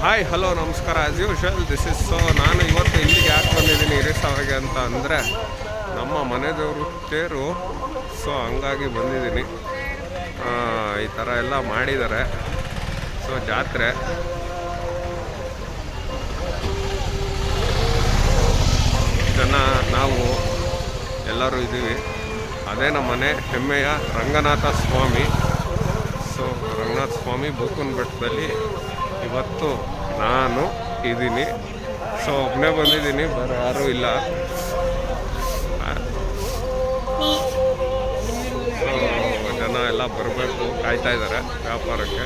Hi hello ನಮಸ್ಕಾರ. As usual this is ನಾನು ಇವತ್ತು ಇಲ್ಲಿಗೆ ಯಾಕೆ ಬಂದಿದ್ದೀನಿ ಇರಿಸಾವಾಗೆ ಅಂತ ಅಂದರೆ ನಮ್ಮ ಮನೆದೇವರು ತೇರು. ಹಂಗಾಗಿ ಬಂದಿದ್ದೀನಿ. ಈ ಥರ ಎಲ್ಲ ಮಾಡಿದ್ದಾರೆ. ಜಾತ್ರೆ ಜನ ನಾವು ಎಲ್ಲರೂ ಇದ್ದೀವಿ. ಅದೇ ನಮ್ಮ ಮನೆ ಹೆಮ್ಮೆಯ ರಂಗನಾಥ ಸ್ವಾಮಿ. ರಂಗನಾಥ ಸ್ವಾಮಿ ಬೂಕುನ್ ಬೆಟ್ಟದಲ್ಲಿ ಇವತ್ತು ನಾನು ಇದ್ದೀನಿ. ಒಬ್ಬನೇ ಬಂದಿದ್ದೀನಿ, ಬೇರೆ ಯಾರೂ ಇಲ್ಲ. ಜನ ಎಲ್ಲ ಬರಬೇಕು, ಕಾಯ್ತಾ ಇದ್ದಾರೆ ವ್ಯಾಪಾರಕ್ಕೆ.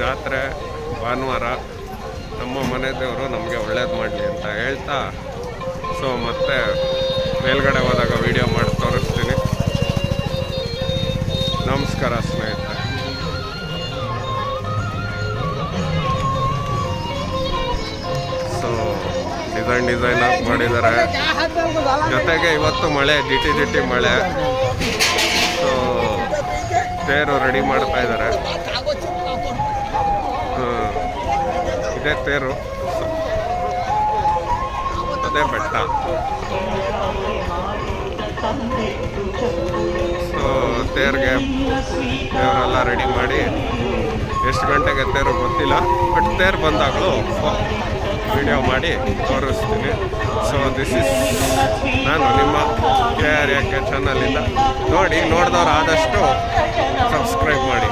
ಜಾತ್ರೆ ಭಾನುವಾರ, ನಮ್ಮ ಮನೆ ದೇವರು ನಮಗೆ ಒಳ್ಳೇದು ಮಾಡಲಿ ಅಂತ ಹೇಳ್ತಾ ಮತ್ತೆ ಮೇಲ್ಗಡೆ ಹೋದಾಗ ವಿಡಿಯೋ ಮಾಡಿ ತೋರಿಸ್ತೀನಿ. ನಮಸ್ಕಾರ ಸ್ನೇಹಿತರೆ. ಡಿಸೈನ್ ಆಗಿ ಮಾಡಿದ್ದಾರೆ. ಜೊತೆಗೆ ಇವತ್ತು ಮಳೆ, ಜಿಟಿ ಮಳೆ. ತೇರು ರೆಡಿ ಮಾಡ್ತಾ ಇದ್ದಾರೆ. ಇದೇ ತೇರು, ಅದೇ ಬೆಟ್ಟ. ತೇರಿಗೆ ದೇವರೆಲ್ಲ ರೆಡಿ ಮಾಡಿ ಎಷ್ಟು ಗಂಟೆಗೆ ತೇರು ಗೊತ್ತಿಲ್ಲ, ಬಟ್ ತೇರು ಬಂದಾಗಲೂ ವಿಡಿಯೋ ಮಾಡಿ ತೋರಿಸ್ತೀನಿ. ದಿಸ್ ಇಸ್ ನಾನು ನಿಮ್ಮ KRAK ಚಾನಲಿಂದ. ನೋಡಿದವರು ಆದಷ್ಟು ಸಬ್ಸ್ಕ್ರೈಬ್ ಮಾಡಿ.